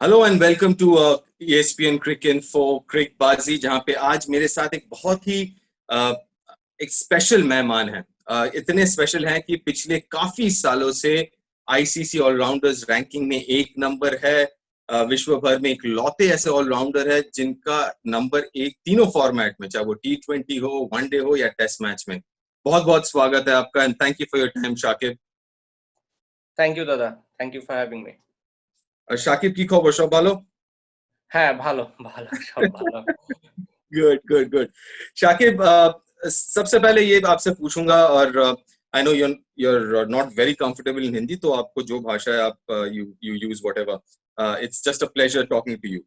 Hello and welcome to ESPN Cricinfo Cricketbaazi जहां पे आज मेरे साथ एक बहुत ही एक स्पेशल मेहमान है। इतने स्पेशल हैं कि पिछले काफी सालों से आईसीसी ऑलराउंडर्स रैंकिंग में एक नंबर है। विश्व भर में एक लौते ऐसे ऑलराउंडर है जिनका नंबर एक तीनों फॉर्मेट में, चाहे वो T20 हो, वनडे हो या टेस्ट मैच में। बहुत बहुत स्वागत है आपका and thank you for your time Shakib. Thank you, Dada. Thank you for having me. Shakib की खबर सब भालो? হ্যাঁ ভালো ভালো সব ভালো। Good good good. शाकिब, सबसे पहले ये आपसे पूछूंगा और I know you're not very comfortable in Hindi, तो आपको जो भाषा है आप you use whatever. It's just a pleasure talking to you.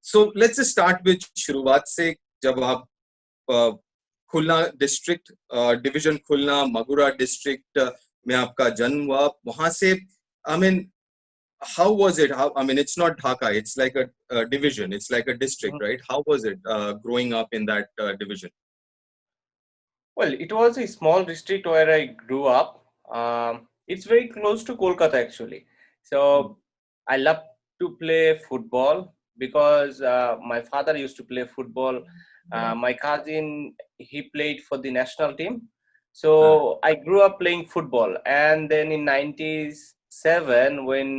So let's just start with शुरुआत से। जब आप खुलना डिस्ट्रिक्ट डिवीजन खुलना मगुरा डिस्ट्रिक्ट में आपका जन्म हुआ, वहां से I mean how was it? I mean, it's not Dhaka, it's like a division, it's like a district, right? How was it growing up in that division? Well, it was a small district where I grew up. It's very close to Kolkata actually. So I love to play football because my father used to play football. My cousin, he played for the national team. So I grew up playing football, and then in 97 when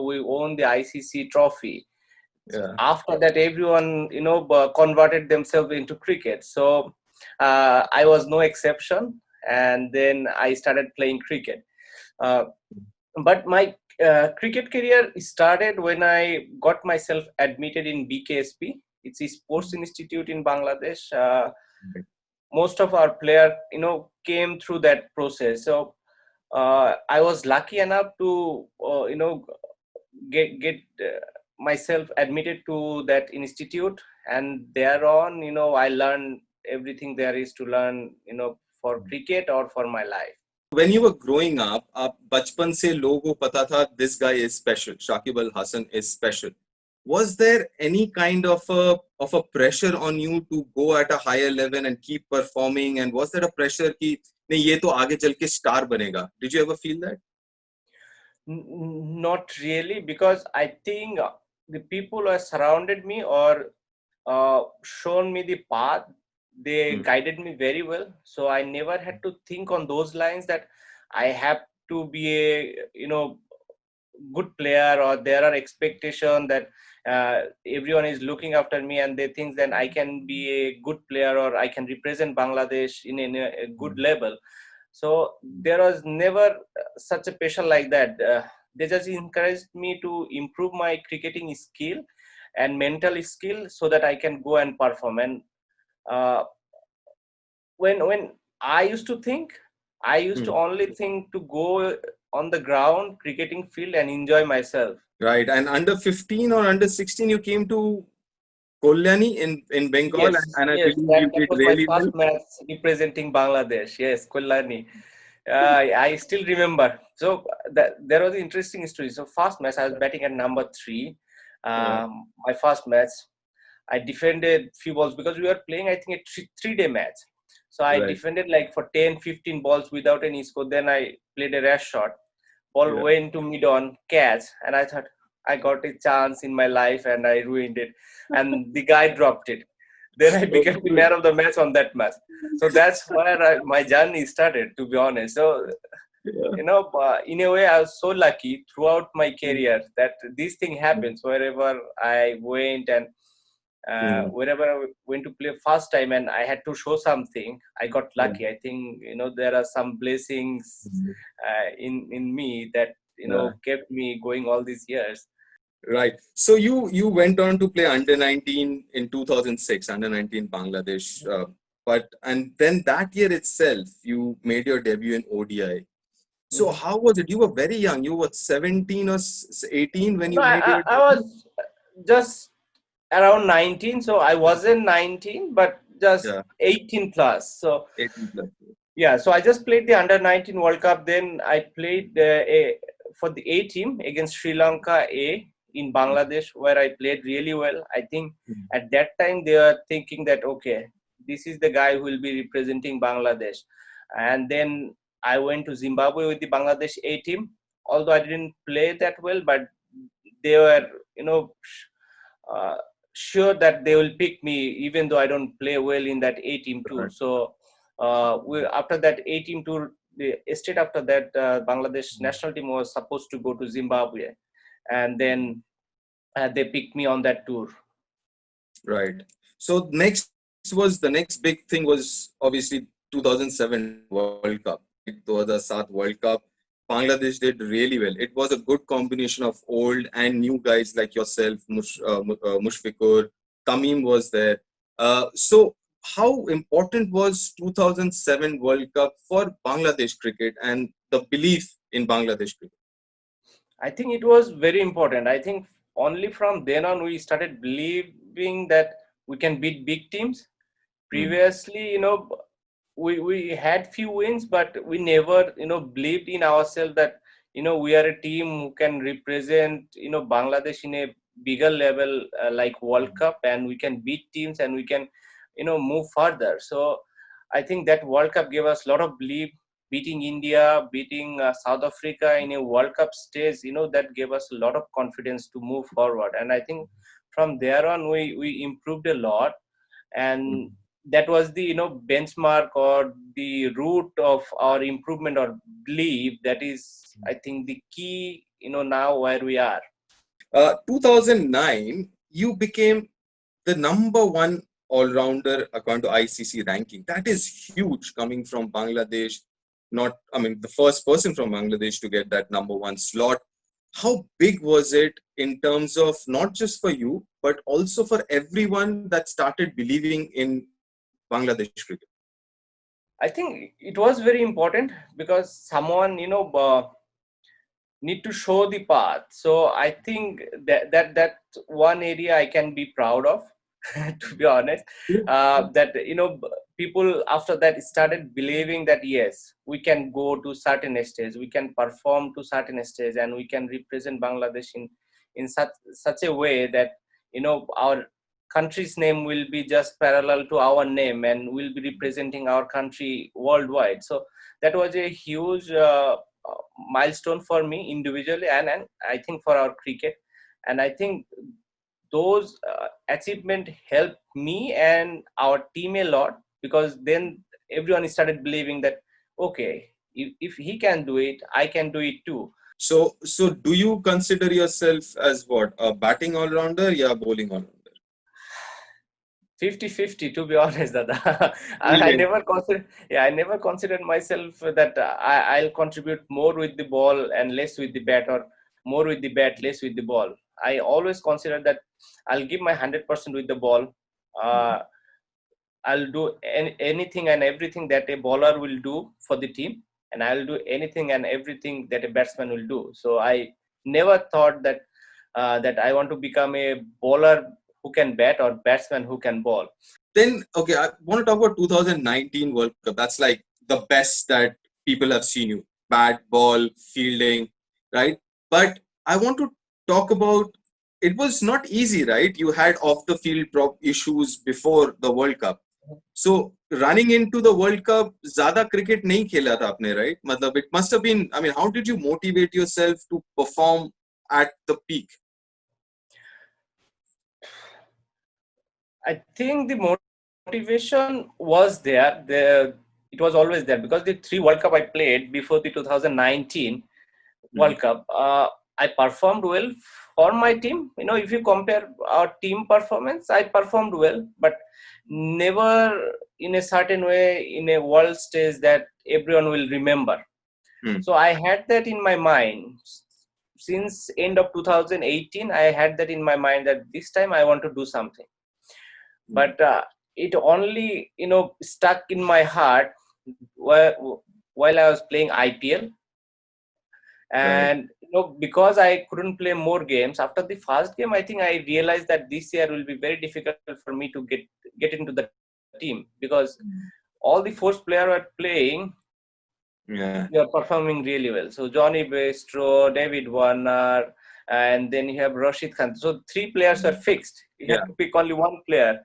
we won the ICC trophy. Yeah. After that, everyone converted themselves into cricket. So I was no exception, and then I started playing cricket. But my cricket career started when I got myself admitted in BKSP. It's a sports institute in Bangladesh. Most of our players, came through that process. So I was lucky enough to, get myself admitted to that institute, and thereon, I learned everything there is to learn, for cricket or for my life. When you were growing up, आप बचपन से लोगों को पता था this guy is special, Shakib Al Hasan is special. Was there any kind of a pressure on you to go at a higher level and keep performing? And was there a pressure कि नहीं ये तो आगे चल के star बनेगा? Did you ever feel that? Not really, because I think the people who have surrounded me or shown me the path, they guided me very well. So I never had to think on those lines that I have to be a good player, or there are expectations that everyone is looking after me and they think that I can be a good player or I can represent Bangladesh in a good level. So there was never such a pressure like that. They just encouraged me to improve my cricketing skill and mental skill so that I can go and perform. And when I used to think, I used to only think to go on the ground, cricketing field, and enjoy myself. Right. And under 15 or under 16, you came to Kalyani in Bengal, Yes, and I yes, believe that you did was my really well. first match representing Bangladesh. Yes, Kalyani. I still remember. So there was an interesting story. So first match, I was batting at number 3. My first match, I defended few balls because we were playing, I think, a three-day match. So I defended like for 10, 15 balls without any score. Then I played a rash shot. Ball went to mid-on, catch, and I thought I got a chance in my life and I ruined it. And the guy dropped it. Then I became the man of the match on that match. So that's where my journey started, to be honest. So, in a way, I was so lucky throughout my career that this thing happens wherever I went, and wherever I went to play first time and I had to show something, I got lucky. I think, there are some blessings in me that, kept me going all these years. Right. So you went on to play under 19 in 2006, under 19 Bangladesh. And then that year itself, you made your debut in ODI. So how was it? You were very young. You were 17 or 18 when you made your debut? I was just around 19. So I wasn't 19, but just 18 plus. So 18 plus. Yeah, so I just played the under 19 World Cup. Then I played for the A team against Sri Lanka A in Bangladesh, where I played really well. I think at that time they were thinking that, okay, this is the guy who will be representing Bangladesh. And then I went to Zimbabwe with the Bangladesh A team. Although I didn't play that well, but they were, uh, sure that they will pick me, even though I don't play well in that A-team tour. So after that A-team tour, straight after that, Bangladesh national team was supposed to go to Zimbabwe, and then they picked me on that tour. Right. So the next big thing was obviously 2007 World Cup. 2007 World Cup. Bangladesh did really well. It was a good combination of old and new guys like yourself, Mushfiqur, Tamim was there. So how important was 2007 World Cup for Bangladesh cricket and the belief in Bangladesh cricket? I think it was very important. I think only from then on we started believing that we can beat big teams. Previously, we had few wins, but we never, believed in ourselves that, we are a team who can represent, Bangladesh in a bigger level, like World Cup, and we can beat teams and we can, move further. So I think that World Cup gave us a lot of belief. Beating India, beating South Africa in a World Cup stage, that gave us a lot of confidence to move forward. And I think from there on, we improved a lot. And that was the, benchmark or the root of our improvement or belief. That is, I think, the key, now where we are. 2009, you became the number one all-rounder according to ICC ranking. That is huge coming from Bangladesh. The first person from Bangladesh to get that number one slot. How big was it in terms of not just for you, but also for everyone that started believing in Bangladesh cricket? I think it was very important because someone, need to show the path. So I think that one area I can be proud of, to be honest. That people after that started believing that yes, we can go to certain stage, we can perform to certain stage, and we can represent Bangladesh in such a way that our country's name will be just parallel to our name, and we'll be representing our country worldwide. So that was a huge milestone for me individually, and I think for our cricket. And I think those achievement helped me and our team a lot, because then everyone started believing that okay, if he can do it, I can do it too. So do you consider yourself as what, a batting all-rounder or bowling all-rounder? 50-50, to be honest, Dada. I never considered myself that I'll contribute more with the ball and less with the bat, or more with the bat, less with the ball. I always consider that I'll give my 100% with the ball. I'll do anything and everything that a bowler will do for the team, and I'll do anything and everything that a batsman will do. So I never thought that that I want to become a bowler who can bat or batsman who can bowl. Then, okay, I want to talk about 2019 World Cup. That's like the best that people have seen you. Bat, ball, fielding, right? But I want to talk about, it was not easy, right? You had off the field issues before the World Cup. So running into the World Cup, ज़्यादा cricket नहीं खेला था आपने, right? मतलब it must have been, how did you motivate yourself to perform at the peak? I think the motivation was there. It was always there, because the 3 World Cup I played before the 2019 World Cup, I performed well for my team. If you compare our team performance, I performed well, but never in a certain way in a world stage that everyone will remember. So I had that in my mind since end of 2018. I had that in my mind that this time I want to do something. But it only stuck in my heart while I was playing IPL. And because I couldn't play more games after the first game, I think I realized that this year will be very difficult for me to get into the team, because all the 4 players are playing. They are performing really well. So Johnny Bairstow, David Warner, and then you have Rashid Khan. So 3 players are fixed. You have to pick only one player.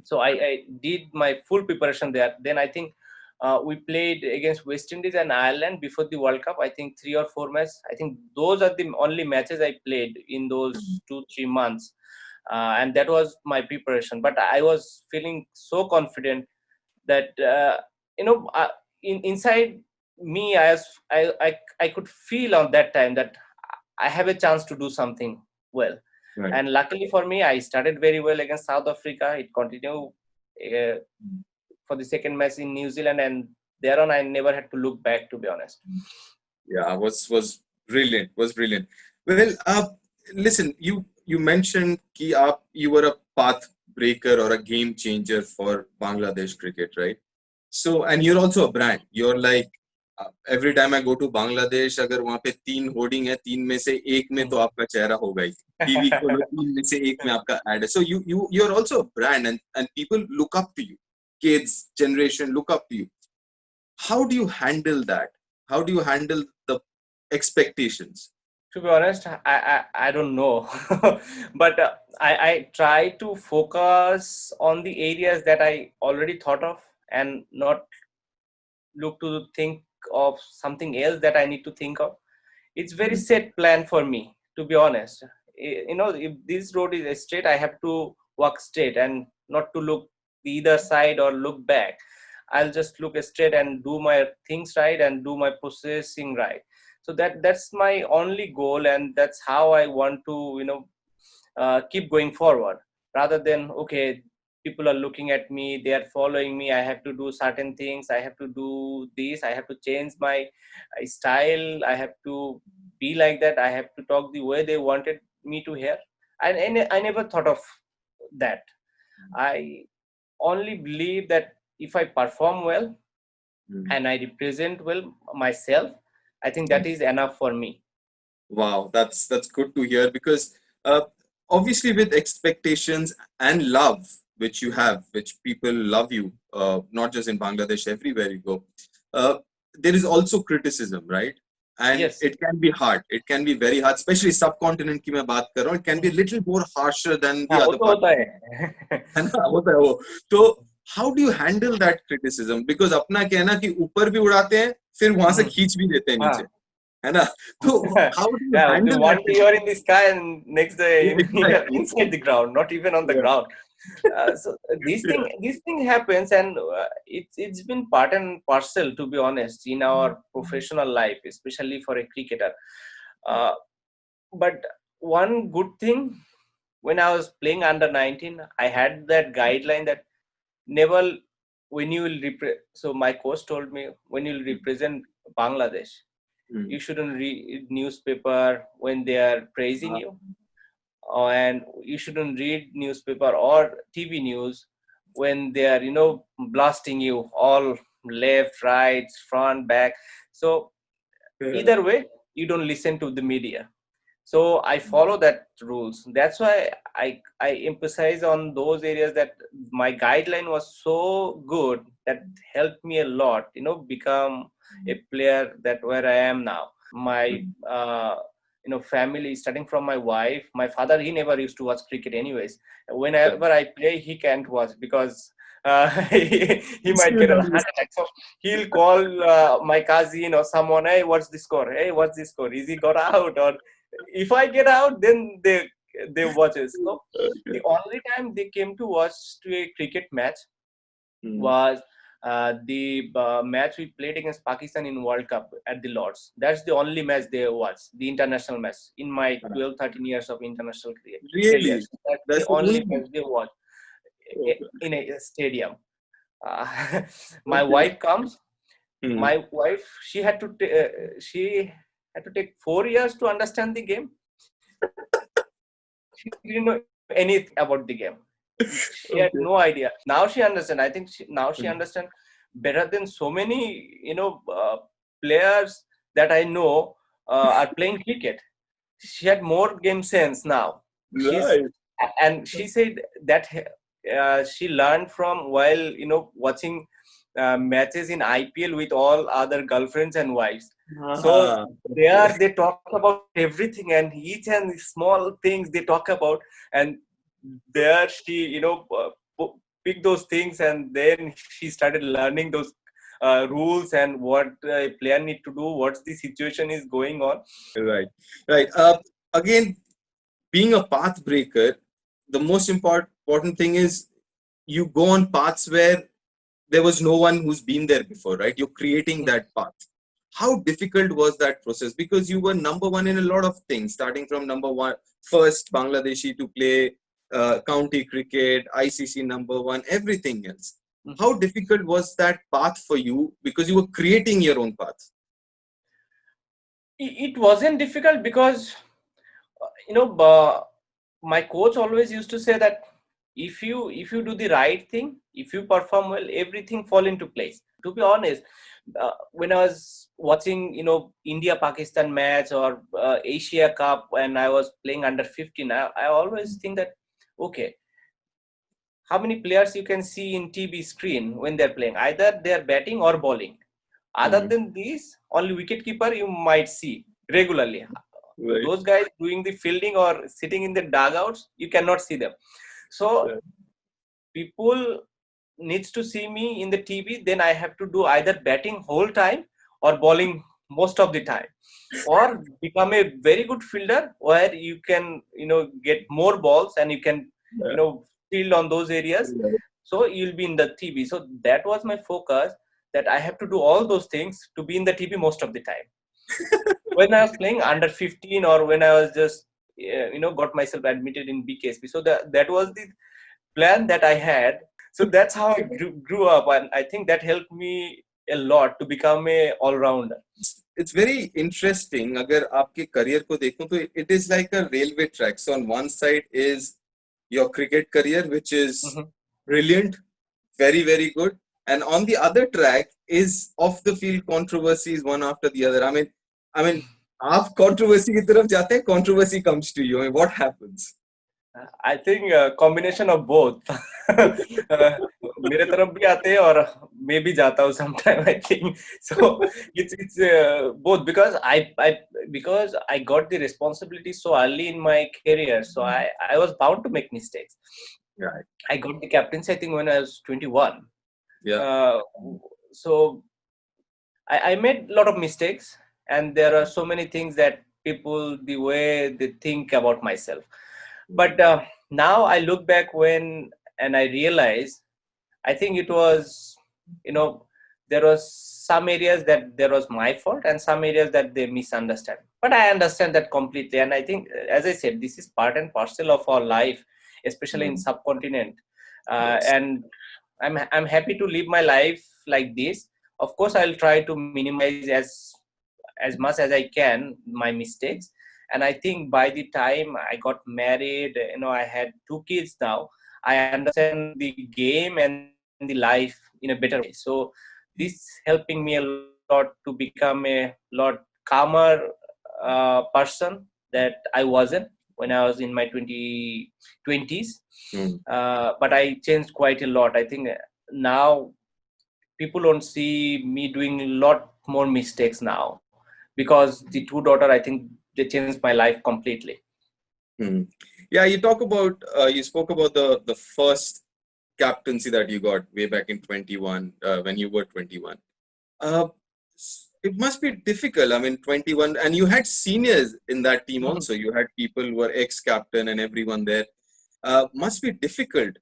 So I did my full preparation there. Then I think we played against West Indies and Ireland before the World Cup. I think 3 or 4 matches. I think those are the only matches I played in those 2-3 months, and that was my preparation. But I was feeling so confident that inside me, I could feel on that time that I have a chance to do something well. Right. And luckily for me, I started very well against South Africa. It continued for the second match in New Zealand, and thereon I never had to look back, to be honest. Yeah, was brilliant. Was brilliant. Well, listen, you mentioned कि you were a path breaker or a game changer for Bangladesh cricket, right? So, and you're also a brand. You're like every time I go to Bangladesh, अगर वहाँ पे 3 hoarding है, 3 में से एक में तो आपका चेहरा होगा ही. टीवी खोलो 3 में से एक में आपका ad है. So you're also a brand, and people look up to you. Kids, generation look up to you. How do you handle that? How do you handle the expectations? To be honest, I don't know, but I try to focus on the areas that I already thought of and not look to think of something else that I need to think of. It's very set plan for me, to be honest. If this road is straight, I have to walk straight and not to look the either side or look back. I'll just look straight and do my things right and do my processing right. So that's my only goal, and that's how I want to keep going forward, rather than okay, people are looking at me, they are following me, I have to do certain things, I have to do this, I have to change my style, I have to be like that, I have to talk the way they wanted me to hear. And I never thought of that. I only believe that if I perform well and I represent well myself, I think that is enough for me. Wow, that's good to hear, because obviously with expectations and love which you have, which people love you, not just in Bangladesh, everywhere you go, there is also criticism, right? And Yes. it can be hard. It can be very hard, especially subcontinent की मैं बात कर रहा हूँ. It can be a little more harsher than the other part. है ना, होता है वो. तो how do you handle that criticism? Because अपना क्या है ना कि ऊपर भी उड़ाते हैं, फिर वहां से खींच भी देते हैं नीचे, है ना? तो how do you handle one that? day you're in the sky and next day Exactly. you're inside the ground, not even on the ground. So this thing happens, and it's been part and parcel, to be honest, in our professional life, especially for a cricketer. But one good thing, when I was playing under 19, I had that guideline that never, when you will so my coach told me, when you will represent Bangladesh, you shouldn't read newspaper when they are praising you, and you shouldn't read newspaper or TV news when they are blasting you all left, right, front, back. So either way, you don't listen to the media. So I follow that rules. That's why I emphasize on those areas, that my guideline was so good that helped me a lot, become a player that where I am now. My family, starting from my wife, my father, he never used to watch cricket anyways. Whenever I play, he can't watch because he might get a heart attack. So he'll call my cousin or someone, hey, what's the score? Hey, what's the score? Is he got out? Or if I get out, then they watch it. So the only time they came to watch to a cricket match was the match we played against Pakistan in World Cup at the Lords. That's the only match they watched, the international match, in my 12-13 years of international career. Really? That's the only match they watched in a stadium. My wife comes. My wife, she had to take 4 years to understand the game. She didn't know anything about the game. She had no idea. Now she understands. I think she understands better than so many players that I know are playing cricket. She had more game sense now. Right. And she said that she learned from while watching matches in IPL with all other girlfriends and wives. So there they talk about everything, and each and small things they talk about, and there she pick those things, and then she started learning those rules and what a player need to do, what's the situation is going on. Right, right. Again, being a path breaker, the most important thing is you go on paths where there was no one who's been there before, right? You're creating that path. How difficult was that process? Because you were number one in a lot of things, starting from number one, first Bangladeshi to play county cricket, ICC number one, everything else. How difficult was that path for you? Because you were creating your own path. It wasn't difficult because, my coach always used to say that if you do the right thing, if you perform well, everything fall into place. To be honest, when I was watching India Pakistan match or Asia Cup, when I was playing under 15, I always think that, okay, how many players you can see in TV screen when they're playing, either they're batting or bowling. Other than these, only wicket keeper you might see regularly. Right. Those guys doing the fielding or sitting in the dugouts, you cannot see them. So people needs to see me in the TV, then I have to do either batting whole time or bowling most of the time, or become a very good fielder where you can get more balls and you can field on those areas. So you'll be in the TV. So that was my focus, that I have to do all those things to be in the TV most of the time. When I was playing under 15, or when I was just got myself admitted in BKSP, so that was the plan that I had. So that's how I grew up, and I think that helped me a lot to become a all-rounder. It's very interesting. अगर आपके career को देखूं तो it is like a railway track. So on one side is your cricket career, which is brilliant, very, very good. And on the other track is off the field controversies, one after the other. I mean, आप controversy की तरफ जाते हैं, controversy comes to you. I mean, what happens? I think a combination of both. मेरे तरफ भी आते हैं और मैं भी जाता हूँ sometime, I think. So it's both, because I got the responsibility so early in my career. So I was bound to make mistakes. Right. I got the captaincy, I think, when I was 21. Yeah. So I made a lot of mistakes, and there are so many things that people, the way they think about myself. But now I look back and I realize, I think it was, there was some areas that there was my fault and some areas that they misunderstand. But I understand that completely. And I think, as I said, this is part and parcel of our life, especially in subcontinent. And I'm happy to live my life like this. Of course, I'll try to minimize as much as I can my mistakes. And I think by the time I got married, I had 2 kids now, I understand the game and the life in a better way. So this helping me a lot to become a lot calmer person that I wasn't when I was in my 20s. But I changed quite a lot. I think now people don't see me doing a lot more mistakes now, because the 2 daughters, I think, they changed my life completely. Yeah, you spoke about the first captaincy that you got way back in 21, when you were 21. It must be difficult. I mean, 21, and you had seniors in that team also. You had people who were ex-captain and everyone there. Must be difficult.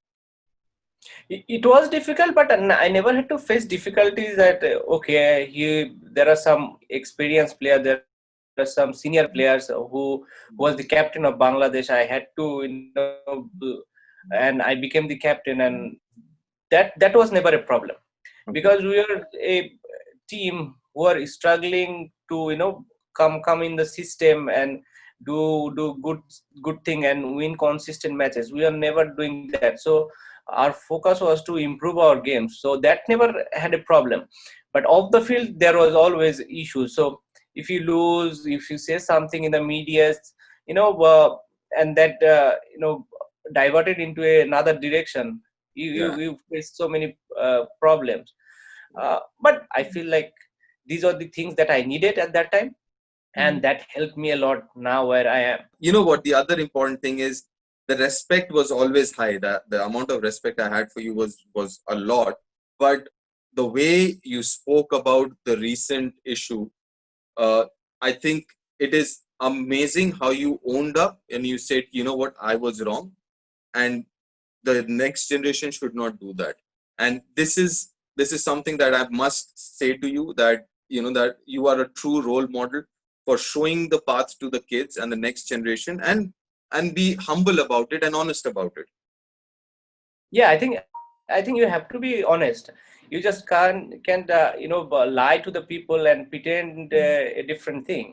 It was difficult, but I never had to face difficulties that, there are some experienced players, there are some senior players who was the captain of Bangladesh. I had to, and I became the captain, and that was never a problem, because we were a team who are struggling to, come in the system and do good thing and win consistent matches. We are never doing that. So our focus was to improve our games. So that never had a problem. But off the field, there was always issues. So if you lose, if you say something in the media, and that, diverted into another direction, you face so many problems. But I feel like these are the things that I needed at that time. And that helped me a lot now where I am. You know what? The other important thing is the respect was always high. The amount of respect I had for you was a lot. But the way you spoke about the recent issue, I think it is amazing how you owned up and you said, you know what, I was wrong, and the next generation should not do that. And this is something that I must say to you, that that you are a true role model for showing the path to the kids and the next generation, and be humble about it and honest about it. Yeah, I think you have to be honest. You just can't lie to the people and pretend a different thing.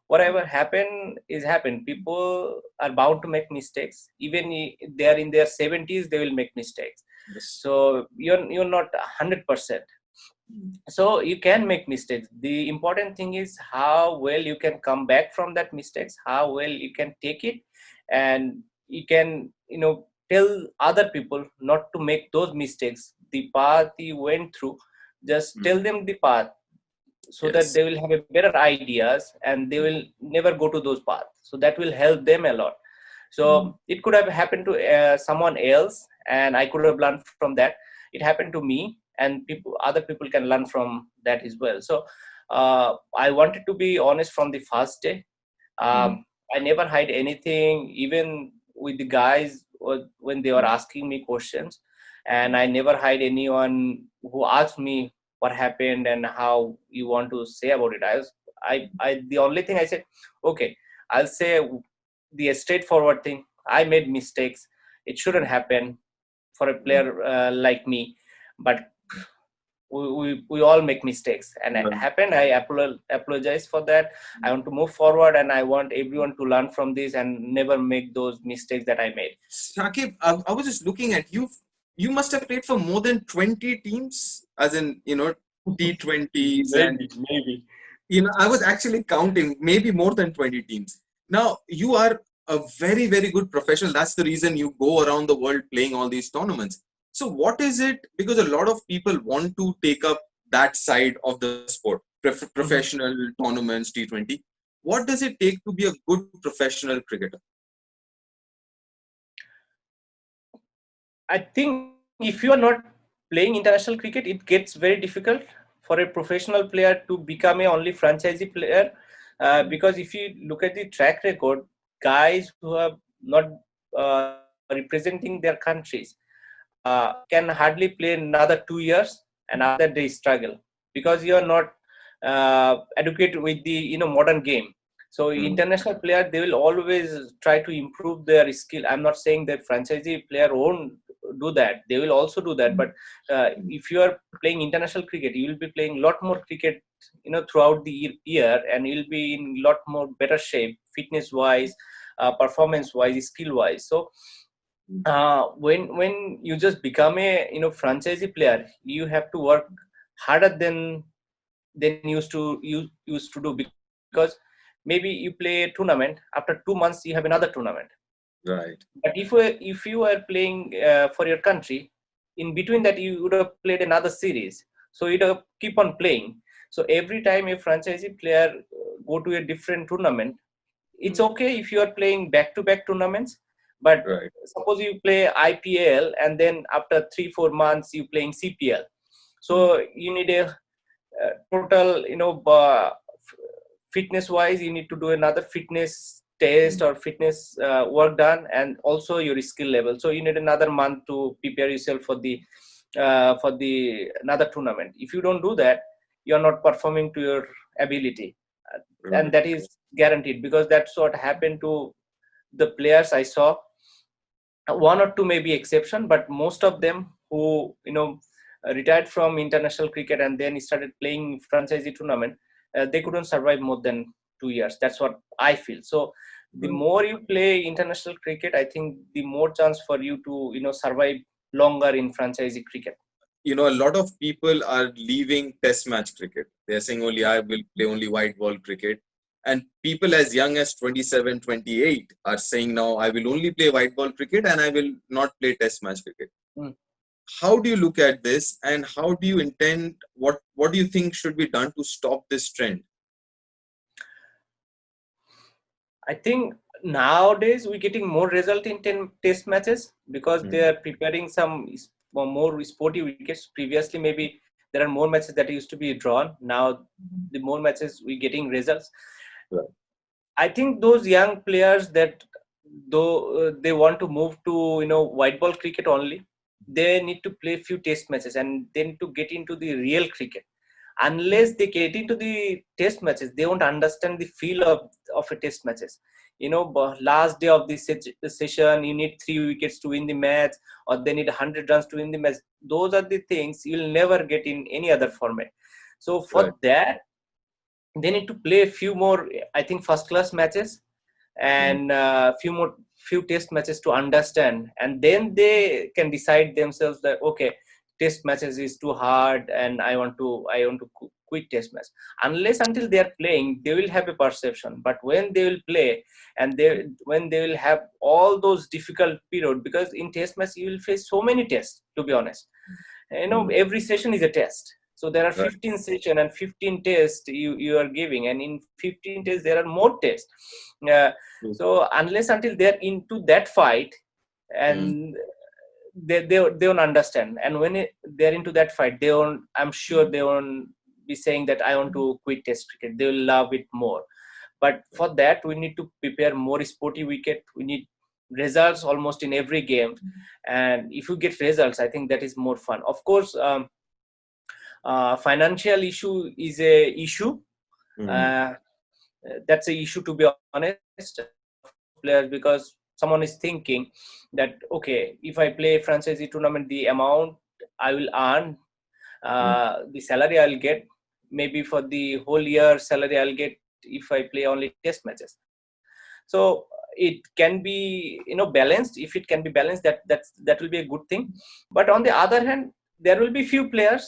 Whatever happened is happened. People are bound to make mistakes. Even if they are in their 70s, they will make mistakes. Yes. So you're not 100%. So you can make mistakes. The important thing is how well you can come back from that mistakes, how well you can take it, and you can tell other people not to make those mistakes. The path you went through, just tell them the path, so that Yes. they will have a better ideas and they will never go to those paths. So that will help them a lot. So it could have happened to someone else, and I could have learned from that. It happened to me, and other people can learn from that as well. So I wanted to be honest from the first day. I never hide anything, even with the guys when they were asking me questions, and I never hide anyone who asked me what happened and how you want to say about it. I the only thing I said, okay, I'll say the straightforward thing. I made mistakes. It shouldn't happen for a player like me, but we all make mistakes, and it happened. I apologize for that. I want to move forward, and I want everyone to learn from this and never make those mistakes that I made. Shakib, I was just looking at you. You must have played for more than 20 teams, as in, T20s. Maybe. I was actually counting, maybe more than 20 teams. Now, you are a very, very good professional. That's the reason you go around the world playing all these tournaments. So what is it? Because a lot of people want to take up that side of the sport, professional tournaments, T20. What does it take to be a good professional cricketer? I think if you are not playing international cricket, it gets very difficult for a professional player to become a only franchisee player, because if you look at the track record, guys who are not representing their countries can hardly play another 2 years, and after that they struggle because you are not adequate with the modern game. So international player, they will always try to improve their skill. I'm not saying that franchisee player won't do that, they will also do that, but if you are playing international cricket, you will be playing a lot more cricket throughout the year, and you'll be in a lot more better shape, fitness wise, performance wise, skill wise. So when you just become a franchisee player, you have to work harder than used to do, because maybe you play a tournament, after 2 months you have another tournament. Right. But if you are playing for your country, in between that you would have played another series, so you'd have keep on playing. So every time a franchisee player go to a different tournament, it's okay if you are playing back-to-back tournaments, but suppose you play IPL and then after 3-4 months you playing CPL, so you need a total fitness wise, you need to do another fitness test or fitness work done, and also your skill level. So you need another month to prepare yourself for the another tournament. If you don't do that, you are not performing to your ability, and that is guaranteed, because that's what happened to the players I saw. One or two may be exception, but most of them who retired from international cricket and then started playing franchisee tournament, they couldn't survive more than 2 years. That's what I feel. So the more you play international cricket, I think the more chance for you to survive longer in franchisee cricket. A lot of people are leaving test match cricket. They're saying only I will play only white ball cricket. And people as young as 27, 28 are saying now I will only play white ball cricket and I will not play test match cricket. How do you look at this, and how do you intend, what do you think should be done to stop this trend? I think nowadays we're getting more result in 10 test matches because they are preparing some more sporty wickets. Previously, maybe there are more matches that used to be drawn. Now the more matches we getting results. Right. I think those young players that though they want to move to white ball cricket only, they need to play few test matches and they need to get into the real cricket. Unless they get into the test matches, they won't understand the feel of a test matches. Last day of the session, you need 3 wickets to win the match, or they need 100 runs to win the match. Those are the things you'll never get in any other format. So for Right. that, they need to play a few more, I think, first class matches and few test matches to understand, and then they can decide themselves that okay, test matches is too hard and I want to quit test match. Unless until they are playing, they will have a perception, but when they will play and when they will have all those difficult period, because in test match you will face so many tests, to be honest. Every session is a test. So there are Right. 15 session and 15 tests you are giving, and in 15 tests there are more tests. So unless until they're into that fight, and they don't understand, and when they're into that fight, they won't, I'm sure they won't be saying that I want to quit test cricket. They will love it more. But for that, we need to prepare more sporty wicket. We need results almost in every game, and if you get results, I think that is more fun. Of course, financial issue is a issue. That's a issue, to be honest, players, because someone is thinking that okay, if I play franchisee tournament, the amount I will earn, the salary I'll get, maybe for the whole year salary I'll get if I play only test matches. So it can be balanced. If it can be balanced, that will be a good thing. But on the other hand, there will be few players,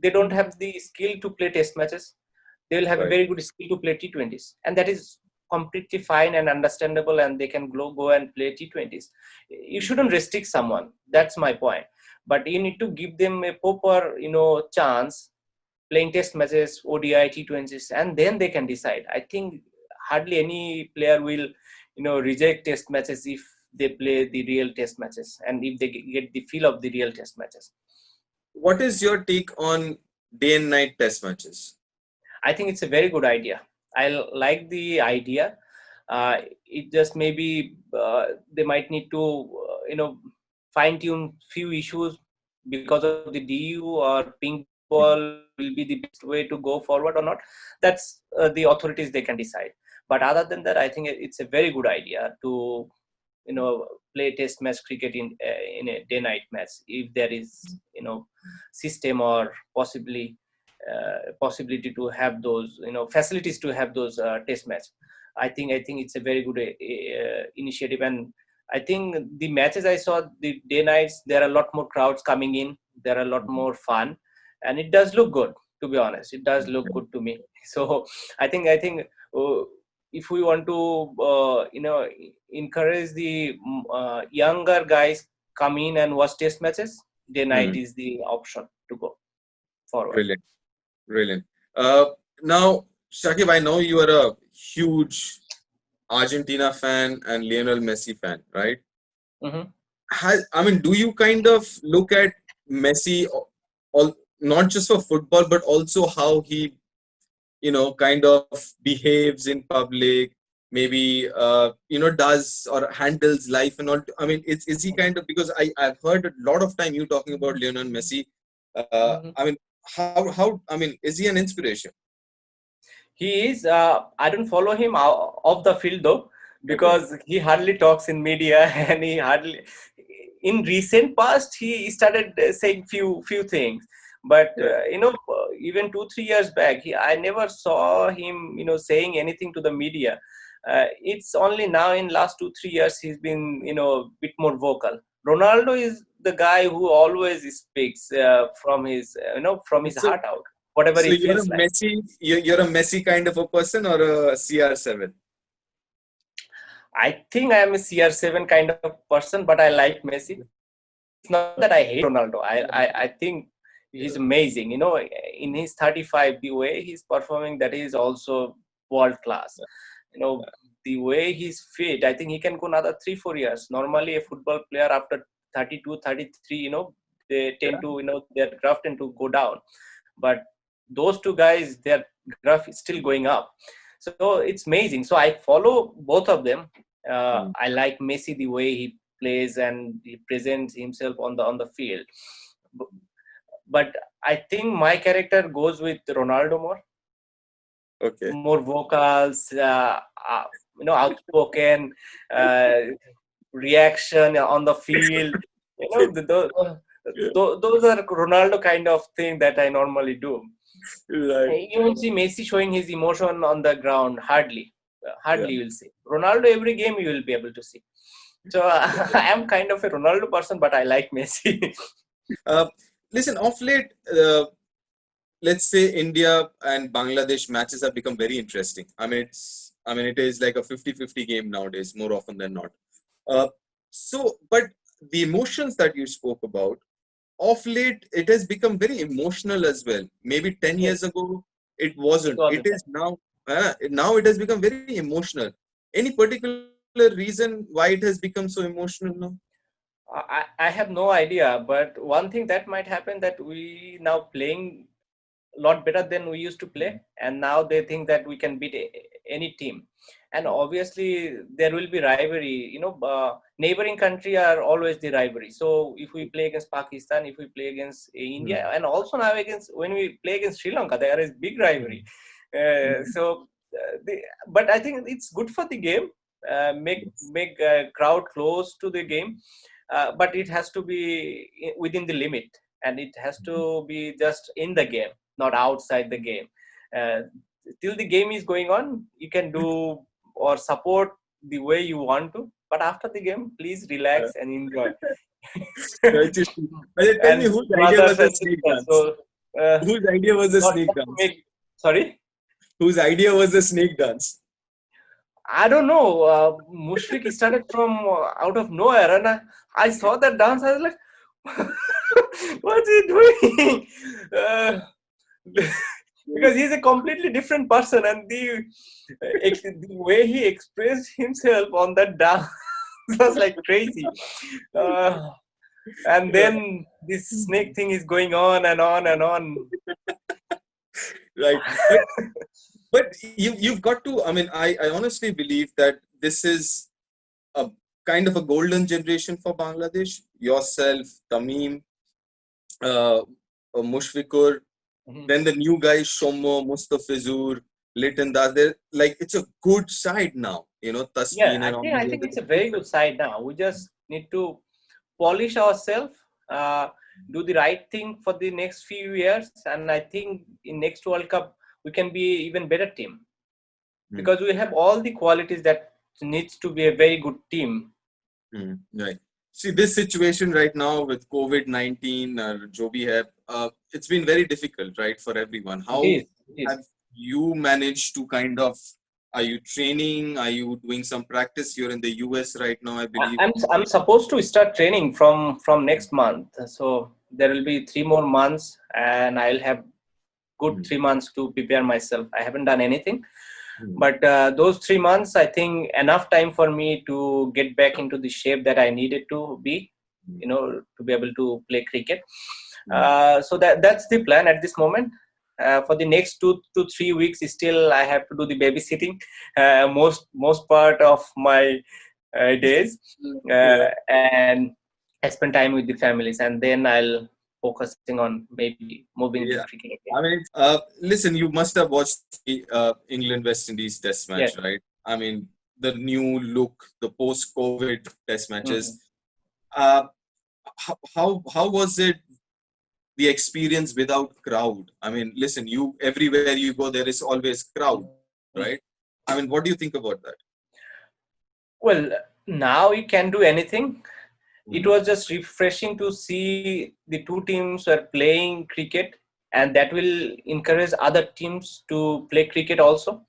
they don't have the skill to play test matches. They will have a very good skill to play T20s, and that is completely fine and understandable, and they can go and play T20s. You shouldn't restrict someone. That's my point. But you need to give them a proper chance playing test matches, ODI, T20s, and then they can decide. I think hardly any player will reject test matches if they play the real test matches and if they get the feel of the real test matches. What is your take on day and night test matches? I think it's a very good idea. I like the idea. It just maybe they might need to fine tune few issues because of the DU or pink ball will be the best way to go forward or not. That's the authorities, they can decide. But other than that, I think it's a very good idea to play test match cricket in a day night match if there is system or possibility to have those facilities to have those test match. I think it's a very good initiative, and I think the matches I saw, the day nights, there are a lot more crowds coming in, there are a lot more fun, and it does look good, to be honest. It does look good to me. So I think if we want to encourage the younger guys come in and watch test matches, day night is the option to go forward. Brilliant. Now, Shakib, I know you are a huge Argentina fan and Lionel Messi fan, right? Do you kind of look at Messi, not just for football, but also how he, kind of behaves in public, maybe, does or handles life and all? Is he kind of, because I've heard a lot of time you talking about Lionel Messi. Is he an inspiration? He is. I don't follow him off the field though, because he hardly talks in media, and he hardly. In recent past, he started saying few things, but even 2-3 years back, I never saw him saying anything to the media. It's only now in last 2-3 years he's been a bit more vocal. Ronaldo is the guy who always speaks from his heart out, whatever so he feels like. You're a Messi kind of a person, or a CR7? I think I am a CR7 kind of person, but I like Messi. It's not that I hate Ronaldo. I think he's amazing. In his 35, the way he's performing, that is also world class. The way he's fit, I think he can go another 3-4 years. Normally, a football player after 32, 33, they tend to, their craft tend to go down. but those two guys, their graph is still going up. So it's amazing. So I follow both of them. I like Messi, the way he plays and he presents himself on the field. But I think my character goes with Ronaldo more. Okay. More vocals, outspoken, reaction on the field. Those are Ronaldo kind of thing that I normally do. Right. You won't see Messi showing his emotion on the ground. Hardly you will see. Ronaldo, every game you will be able to see. So I am kind of a Ronaldo person, but I like Messi. Listen, of late, let's say India and Bangladesh matches have become very interesting. I mean, it is like a 50-50 game nowadays, more often than not. But the emotions that you spoke about, of late, it has become very emotional as well. Maybe 10 years ago, it wasn't. It is now. Now it has become very emotional. Any particular reason why it has become so emotional now? I have no idea, but one thing that might happen, that we now playing a lot better than we used to play, and now they think that we can beat any team. And obviously there will be rivalry. Neighboring country are always the rivalry. So if we play against Pakistan, if we play against India, and also now when we play against Sri Lanka, there is big rivalry. But I think it's good for the game. Make crowd close to the game, but it has to be within the limit, and it has to be just in the game, not outside the game. Till the game is going on, you can do or support the way you want to, but after the game, please relax and enjoy. Tell me, whose idea was the snake dance? Whose idea was the snake dance? Sorry? Whose idea was the snake dance? I don't know. Mushfiq started from out of nowhere, and I saw that dance. I was like, what's he doing? Because he's a completely different person, and the way he expressed himself on that dance was like crazy. And then this snake thing is going on and on and on. Right. But you've got to, I mean, I honestly believe that this is a kind of a golden generation for Bangladesh. Yourself, Tamim, Mushfiqur, then the new guys, Shomo, Mustafizur, Litan Das. Like, it's a good side now, Tasmin and all. I think it's a very good side now. We just need to polish ourselves, do the right thing for the next few years, and I think in next World Cup we can be even better team, because we have all the qualities that needs to be a very good team. Right. See, this situation right now with COVID-19 or jo bhi hai, it's been very difficult, right, for everyone. How have you managed to kind of, are you training? Are you doing some practice? You're in the US right now, I believe. I'm supposed to start training from next month. So there will be 3 more months, and I'll have good 3 months to prepare myself. I haven't done anything. But those 3 months, I think enough time for me to get back into the shape that I needed to be, to be able to play cricket. So that's the plan at this moment. For the next 2 to 3 weeks, still I have to do the babysitting most part of my days, and I spend time with the families, and then I'll focusing on maybe moving to cricket again. I mean, listen, you must have watched the England-West Indies test match, right? I mean, the new look, the post-COVID test matches. How was it, the experience without crowd? I mean, listen, everywhere you go, there is always crowd, right? I mean, what do you think about that? Well, now you can do anything. It was just refreshing to see the two teams were playing cricket, and that will encourage other teams to play cricket also.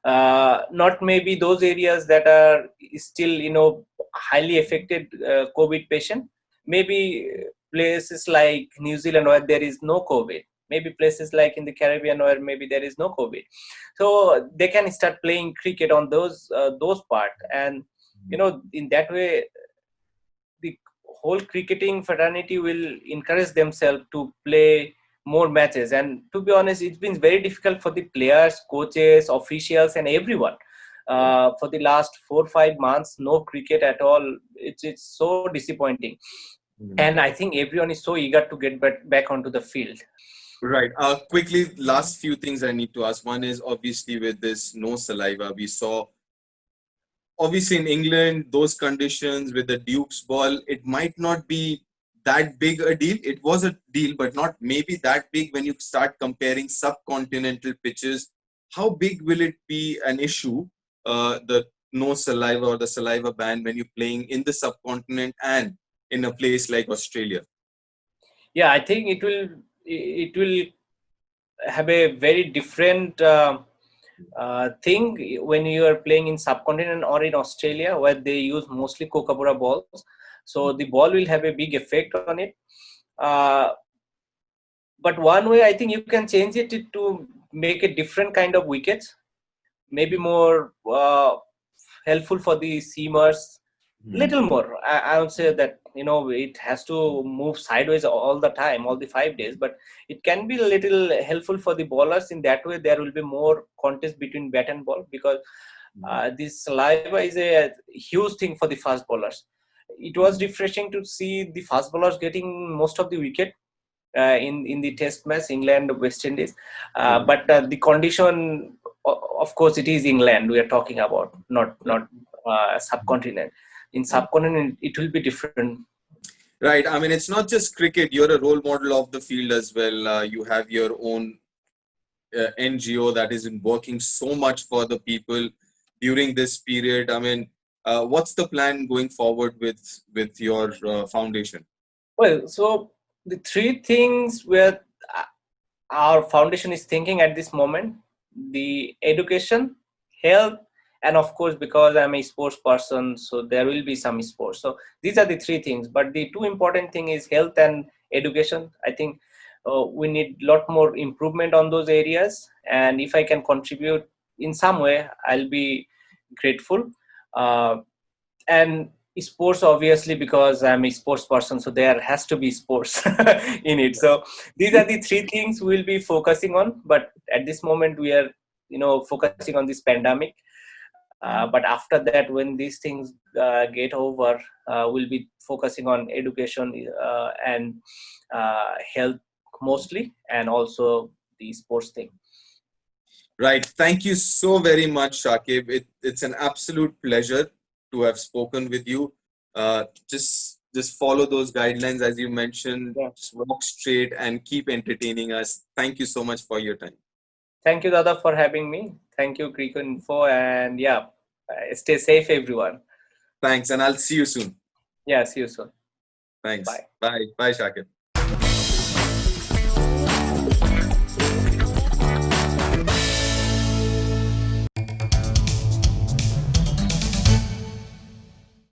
Not maybe those areas that are still, highly affected COVID patient. Maybe places like New Zealand where there is no COVID. Maybe places like in the Caribbean where maybe there is no COVID. So they can start playing cricket on those part, and in that way, the whole cricketing fraternity will encourage themselves to play more matches. And to be honest, it's been very difficult for the players, coaches, officials, and everyone. For the last 4-5 months, no cricket at all. It's so disappointing. And I think everyone is so eager to get back onto the field. Right. Quickly, last few things I need to ask. One is obviously with this no saliva, we saw obviously in England, those conditions with the Duke's ball, it might not be that big a deal. It was a deal, but not maybe that big when you start comparing subcontinental pitches. How big will it be an issue, the no saliva or the saliva ban when you're playing in the subcontinent and in a place like Australia? Yeah, I think it will have a very different thing when you are playing in subcontinent or in Australia, where they use mostly Kookaburra balls. So the ball will have a big effect on it. But one way I think you can change it to make a different kind of wickets, maybe more helpful for the seamers. Little more. I would say that, it has to move sideways all the time, all the 5 days, but it can be a little helpful for the bowlers. In that way, there will be more contest between bat and ball, because this saliva is a huge thing for the fast bowlers. It was refreshing to see the fast bowlers getting most of the wicket in the test match, England, West Indies. But the condition, of course, it is England we are talking about, not subcontinent. In subcontinent, it will be different. Right. I mean, it's not just cricket. You're a role model of the field as well. You have your own NGO that is working so much for the people during this period. I mean, what's the plan going forward with your foundation? Well, so the three things where our foundation is thinking at this moment: the education, health, and of course, because I'm a sports person, so there will be some sports. So these are the three things. But the two important thing is health and education. I think we need a lot more improvement on those areas. And if I can contribute in some way, I'll be grateful. And sports, obviously, because I'm a sports person, so there has to be sports in it. So these are the three things we'll be focusing on. But at this moment, we are focusing on this pandemic. But after that, when these things get over, we'll be focusing on education and health mostly, and also the sports thing. Right. Thank you so very much, Shakib. It's an absolute pleasure to have spoken with you. Just follow those guidelines as you mentioned. Yeah. Just walk straight and keep entertaining us. Thank you so much for your time. Thank you, Dada, for having me. Thank you, Cricinfo, and stay safe, everyone. Thanks, and I'll see you soon. Yeah, see you soon. Thanks. Bye. Bye, Shakib.